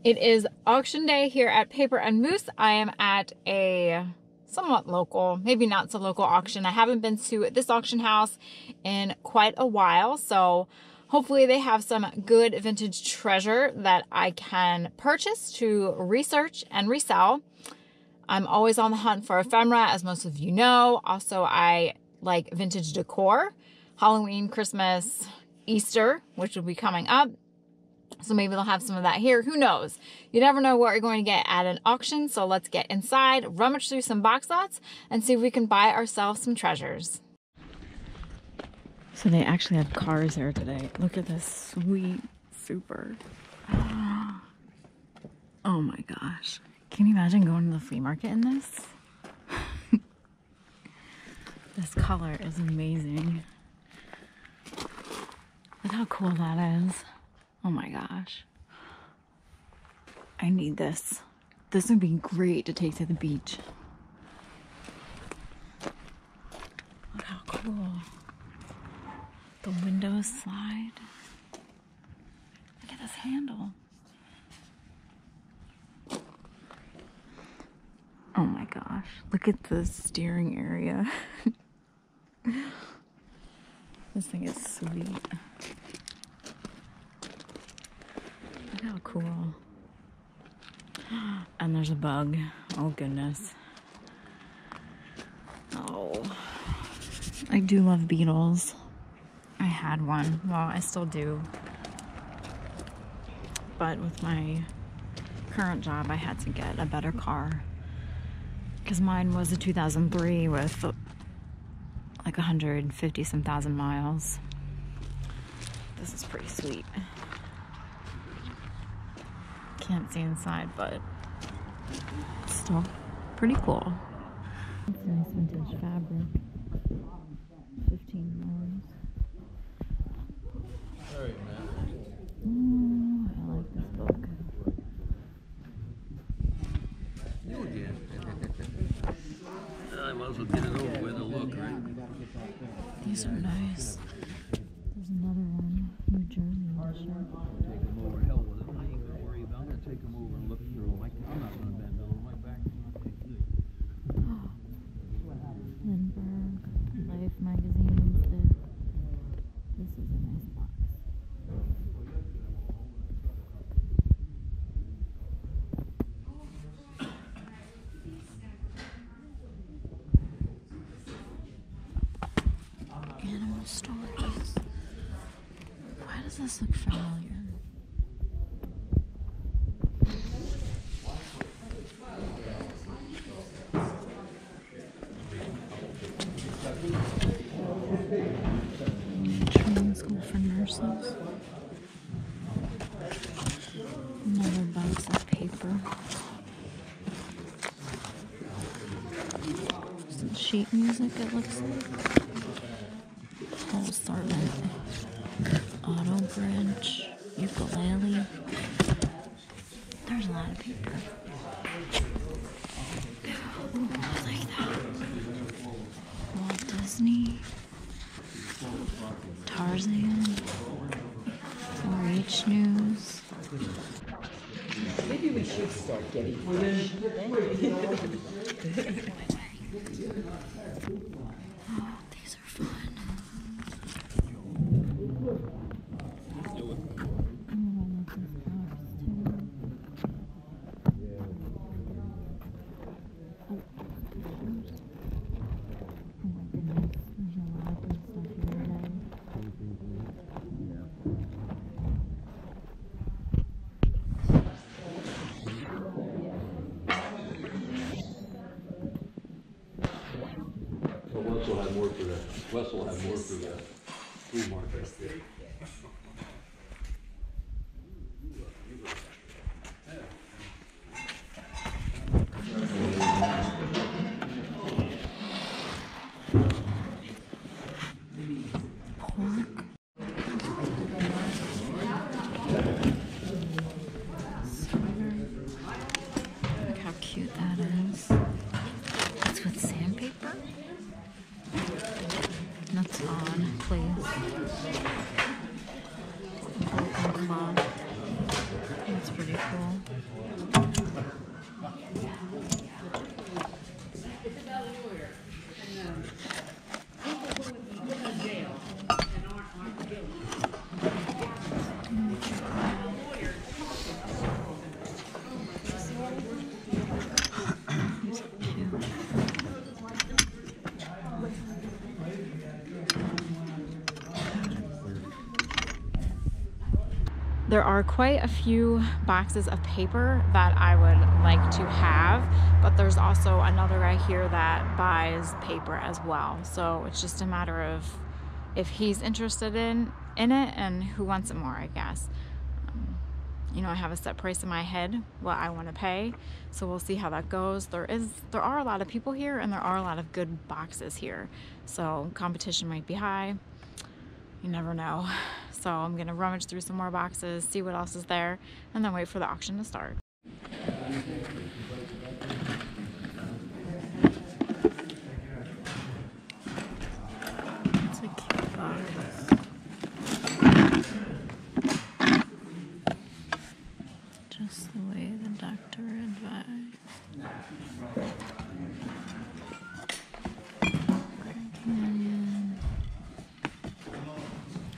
It is auction day here at Paper and Moose. I am at a somewhat local, maybe not so local auction. I haven't been to this auction house in quite a while, so hopefully they have some good vintage treasure that I can purchase to research and resell. I'm always on the hunt for ephemera, as most of you know. Also, I like vintage decor, Halloween, Christmas, Easter, which will be coming up. So maybe they'll have some of that here. Who knows? You never know what you're going to get at an auction. So let's get inside, rummage through some box lots, and see if we can buy ourselves some treasures. So they actually have cars here today. Look at this sweet Super. Oh my gosh. Can you imagine going to the flea market in this? This color is amazing. Look how cool that is. Oh my gosh. I need this. This would be great to take to the beach. Look how cool. The windows slide. Look at this handle. Oh my gosh. Look at the steering area. This thing is sweet. Look how cool. And there's a bug. Oh goodness. Oh. I do love beetles. I had one. Well, I still do. But with my current job, I had to get a better car. Because mine was a 2003 with like 150 some thousand miles. This is pretty sweet. Can't see inside, but still pretty cool. It's nice vintage fabric. $15. Ooh, I like this book. I might as well get it over with and look, right? These are nice. There's another one, New Jersey edition. Take them over, hell with it. I ain't gonna worry about it. I'm gonna take them over and look through them. I'm not gonna bend over. My back's not that good. Lindbergh, Life magazine. This is a nice box. Animal stories. Why does this look familiar? Training school for nurses. Another box of paper. Some sheet music, it looks like. Whole assortment. Auto bridge, ukulele. There's a lot of paper. Ooh, I like that. Walt Disney. Tarzan. 4-H News. Maybe we should start getting Oh, these are fun. Wes will have more for that. Wes will have more for that. Flea market. Pork. Look how cute that is. It's with sandpaper. Nuts on, please. Broken cloth. That's pretty cool. There are quite a few boxes of paper that I would like to have, but there's also another guy here that buys paper as well. So it's just a matter of if he's interested in it and who wants it more, I guess. You know, I have a set price in my head, what I want to pay. So we'll see how that goes. There are a lot of people here and there are a lot of good boxes here. So competition might be high. You never know. So I'm gonna rummage through some more boxes, see what else is there, and then wait for the auction to start. It's a cute box. Just the way the doctor advised.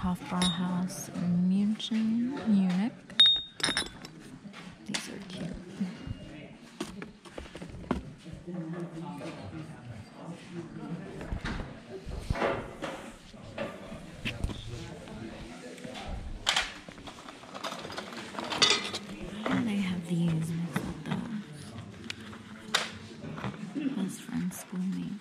Hofbrauhaus, Munich. These are cute. Why do they have these mixed with those? Best friend schoolmate.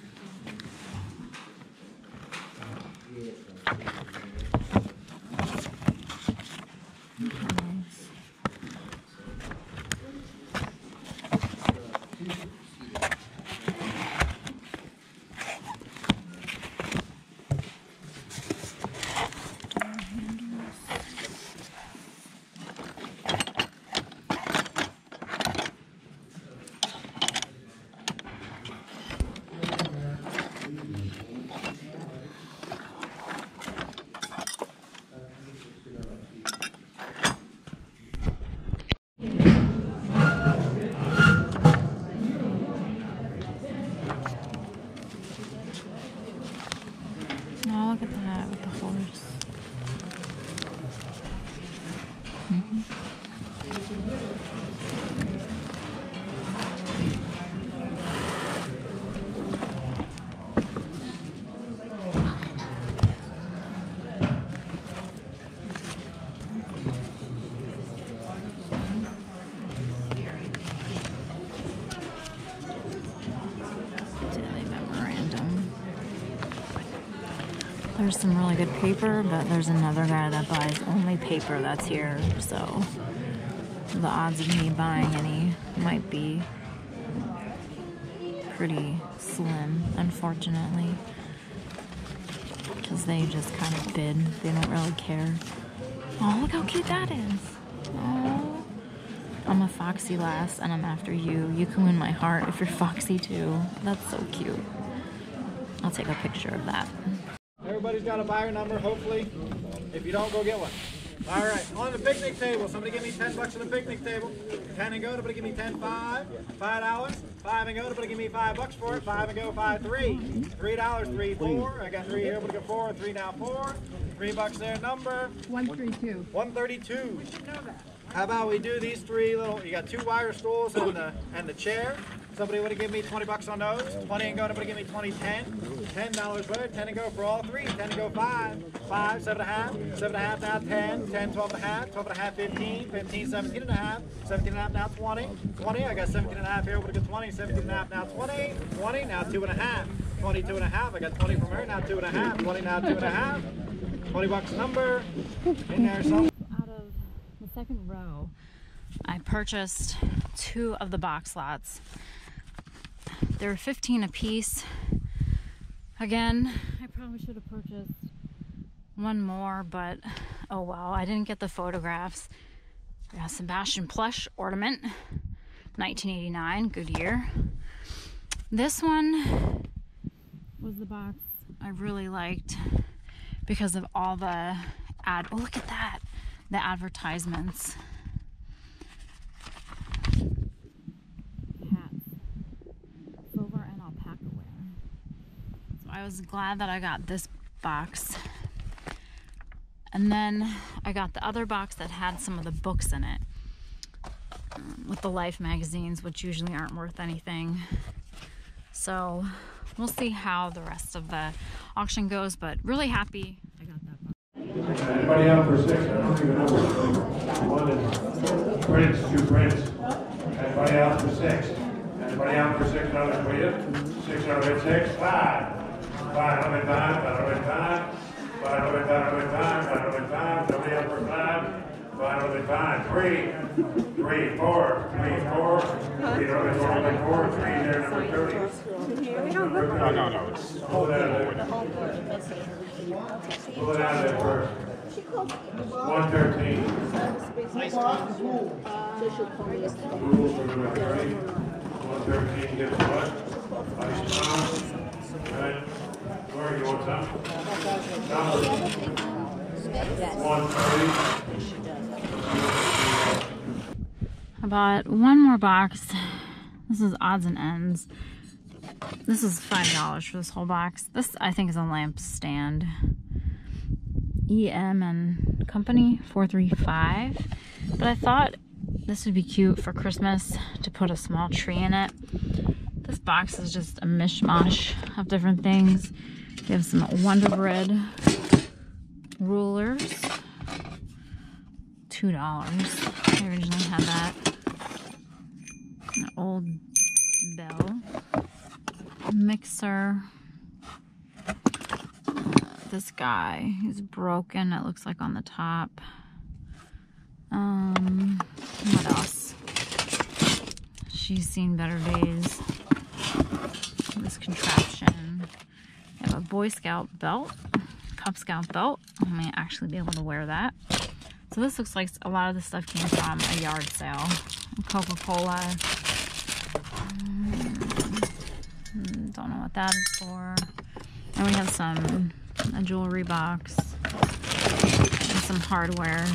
Oh, look at that with the horse. There's some really good paper, but there's another guy that buys only paper that's here, so the odds of me buying any might be pretty slim, unfortunately, because they just kind of bid. They don't really care. Oh, look how cute that is. Oh, I'm a foxy lass and I'm after you. You can win my heart if you're foxy too. That's so cute. I'll take a picture of that. Everybody's got a buyer number, hopefully. If you don't, go get one. All right, on the picnic table, somebody give me $10 on the picnic table. 10 and go, nobody give me 10, $5. $5. 5 and go, nobody give me $5 for it. 5 and go, 5, 3. $3, 3, 4. I got 3 here, nobody go 4, 3 now, 4. $3 there, number. 132. 132. How about we do these three little, you got 2 wire stools and the chair. Somebody would have given me $20 on those. 20 and go, nobody give me 20, 10. $10 there, 10 and go for all 3. 10 and go, 5. 5, 7.5. 7.5 now, 10. 10, 12.5. 12.5, 15. 15, 17.5. 17.5 now, 20. 20, I got 17.5 here, would have got 20. 17.5 now, 20. 20, now 2.5. 22.5, I got 20 from her, now 2.5. 20 now, 2.5. $20 number. In there somewhere. Out of the second row, I purchased 2 of the box lots. They were 15 a piece. Again, I probably should have purchased one more, but oh well, I didn't get the photographs. We got Sebastian plush ornament, 1989, good year. This one was the box I really liked because of all the oh, look at that, the advertisements. I was glad that I got this box. And then I got the other box that had some of the books in it. With the Life magazines, which usually aren't worth anything. So we'll see how the rest of the auction goes, but really happy I got that box. Anybody out for 6? I don't even know where. 1 is Prince, 2 Prince. Anybody out for 6? Anybody out for $6 for you? 6 out of it, 6. 5. 5 of it, 5. 5 of it, 5. 5 of it, 5 of it, 5. 5 of it, 5. Somebody out for 5. 5 of it, 5. 3. 3, 4. 3, 4. 3 of it, 4. 3 there, number 30. No. It's Pull it out of there. Pull it out of there first. 113. Rules for number 30. 113 gives what? Ice cream. Right. Where you want some? Some. 130. I bought one more box. This is odds and ends. This is $5 for this whole box. This, I think, is a lamp stand. EM and Company 435. But I thought this would be cute for Christmas to put a small tree in it. This box is just a mishmash of different things. We have some Wonder Bread rulers. $2. I originally had that. An old bell. Mixer. This guy is broken, it looks like, on the top. What else? She's seen better days. This contraption. We have a Boy Scout belt, Cub Scout belt. I may actually be able to wear that. So this looks like a lot of the stuff came from a yard sale. Coca-Cola. Don't know what that is for. And we have a jewelry box and some hardware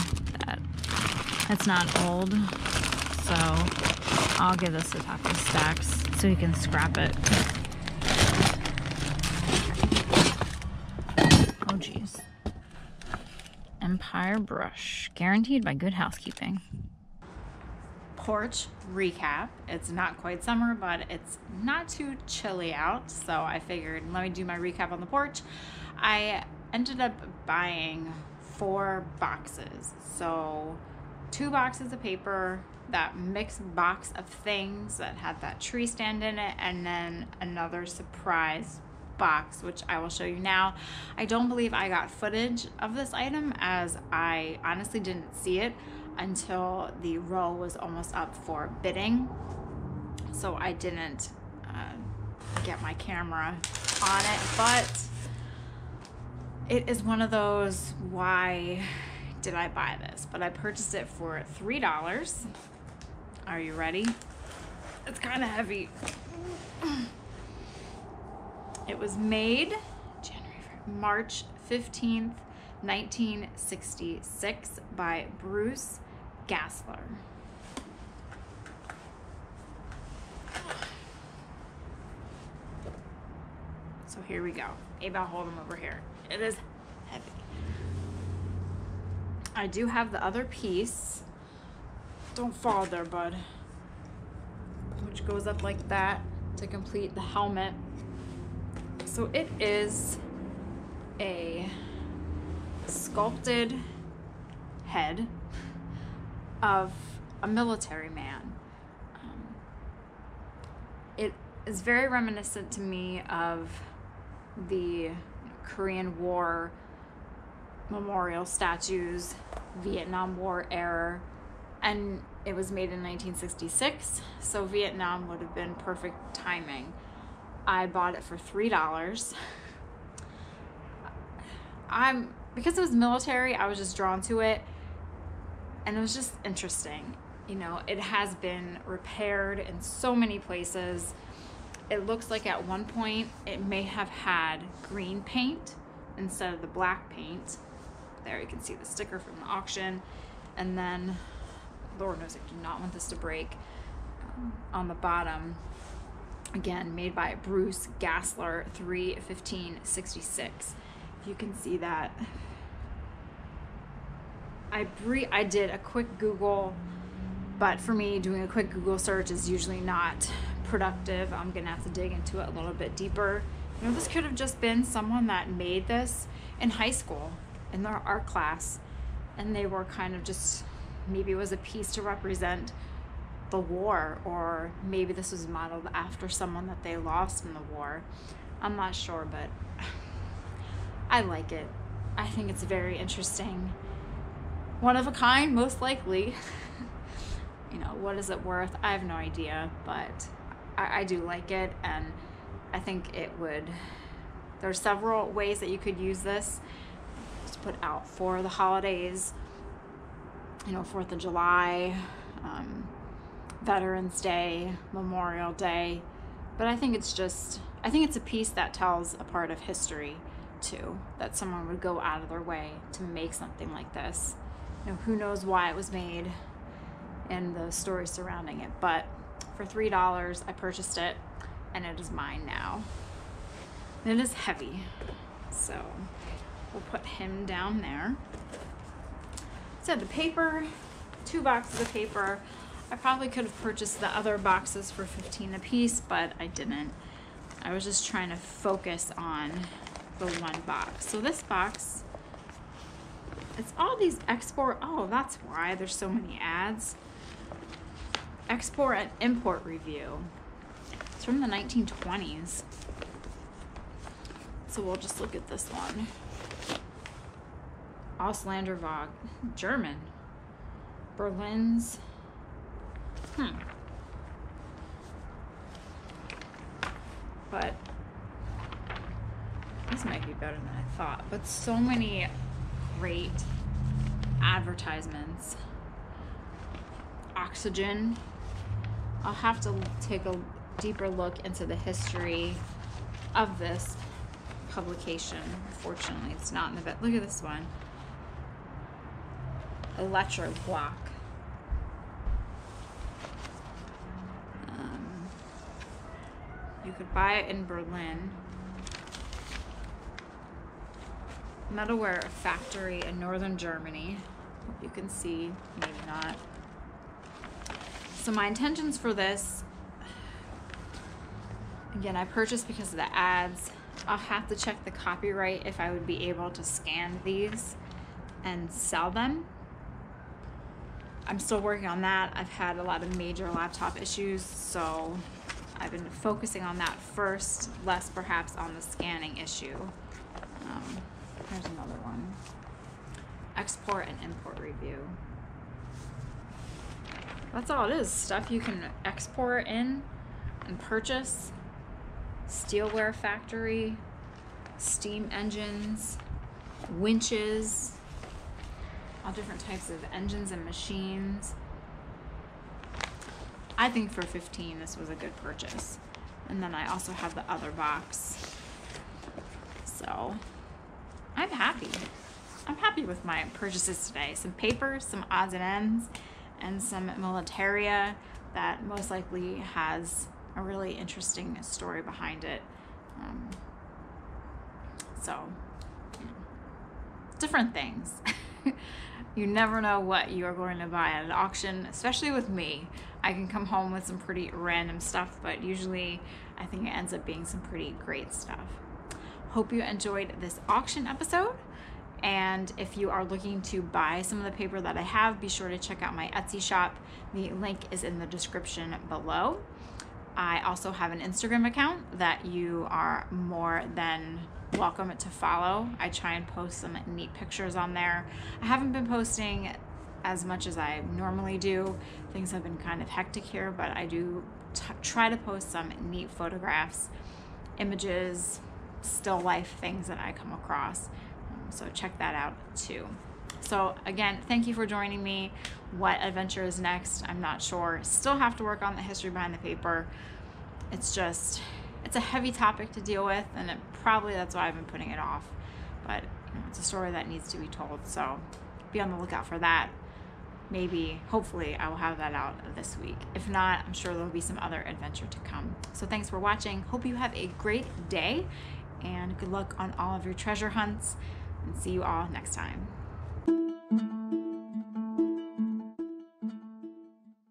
that's not old. So I'll give this to Taco Stacks so he can scrap it. Oh geez. Empire brush, guaranteed by Good Housekeeping. Porch recap. It's not quite summer, but it's not too chilly out, so I figured let me do my recap on the porch. I ended up buying 4 boxes, so 2 boxes of paper, that mixed box of things that had that tree stand in it, and then another surprise box, which I will show you now. I don't believe I got footage of this item, as I honestly didn't see it until the row was almost up for bidding, so I didn't get my camera on it. But it is one of those, why did I buy this? But I purchased it for $3. Are you ready? It's kind of heavy. It was made March 15th, 1966 by Bruce Gassler. So here we go. Maybe I'll hold them over here. It is heavy. I do have the other piece. Don't fall there, bud. Which goes up like that to complete the helmet. So it is a sculpted head of a military man. It is very reminiscent to me of the Korean War memorial statues, Vietnam War era, and it was made in 1966, so Vietnam would have been perfect timing. I bought it for $3. Because it was military, I was just drawn to it, and it was just interesting. You know, it has been repaired in so many places. It looks like at one point it may have had green paint instead of the black paint. There you can see the sticker from the auction. And then, Lord knows I do not want this to break, on the bottom Again, made by Bruce Gassler, 3/15/66. If you can see that. I did a quick Google, but for me, doing a quick Google search is usually not productive. I'm gonna have to dig into it a little bit deeper. You know, this could have just been someone that made this in high school in their art class, and they were kind of just, maybe it was a piece to represent the war, or maybe this was modeled after someone that they lost in the war. I'm not sure, but I like it. I think it's very interesting. One of a kind, most likely. You know, what is it worth? I have no idea, but I do like it, and I think it would, there's several ways that you could use this to put out for the holidays, you know, 4th of July, Veterans Day, Memorial Day. But I think it's just, I think it's a piece that tells a part of history too, that someone would go out of their way to make something like this. You know, who knows why it was made and the story surrounding it, but for $3 I purchased it, and it is mine now. And it is heavy, so we'll put him down there. So the paper, 2 boxes of paper. I probably could have purchased the other boxes for $15 a piece, but I didn't. I was just trying to focus on the one box. So this box, it's all these export, oh, that's why there's so many ads. Export and import review. It's from the 1920s. So we'll just look at this one. Ausländer Vogue, German. Berlin's. But this might be better than I thought. But so many great advertisements. Oxygen. I'll have to take a deeper look into the history of this publication. Unfortunately, it's not in the vet. Look at this one. Electroblock. You could buy it in Berlin. Metalware factory in northern Germany. Hope you can see, maybe not. So my intentions for this, again, I purchased because of the ads. I'll have to check the copyright if I would be able to scan these and sell them. I'm still working on that. I've had a lot of major laptop issues, so I've been focusing on that first, less perhaps on the scanning issue. Here's another one. Export and import review. That's all it is. Stuff you can export in and purchase. Steelware factory, steam engines, winches, all different types of engines and machines. I think for $15 this was a good purchase. And then I also have the other box. So I'm happy. I'm happy with my purchases today. Some paper, some odds and ends, and some militaria that most likely has a really interesting story behind it. So, different things. You never know what you are going to buy at an auction, especially with me. I can come home with some pretty random stuff, but usually I think it ends up being some pretty great stuff. Hope you enjoyed this auction episode. And if you are looking to buy some of the paper that I have, be sure to check out my Etsy shop. The link is in the description below. I also have an Instagram account that you are more than welcome to follow. I try and post some neat pictures on there. I haven't been posting as much as I normally do. Things have been kind of hectic here, but I do try to post some neat photographs, images, still life things that I come across. So check that out too. So again, thank you for joining me. What adventure is next? I'm not sure. Still have to work on the history behind the paper. It's a heavy topic to deal with, and probably that's why I've been putting it off. But you know, it's a story that needs to be told, so be on the lookout for that. maybe, hopefully, I will have that out this week. If not, I'm sure there'll be some other adventure to come. So thanks for watching. Hope you have a great day, and good luck on all of your treasure hunts, and see you all next time.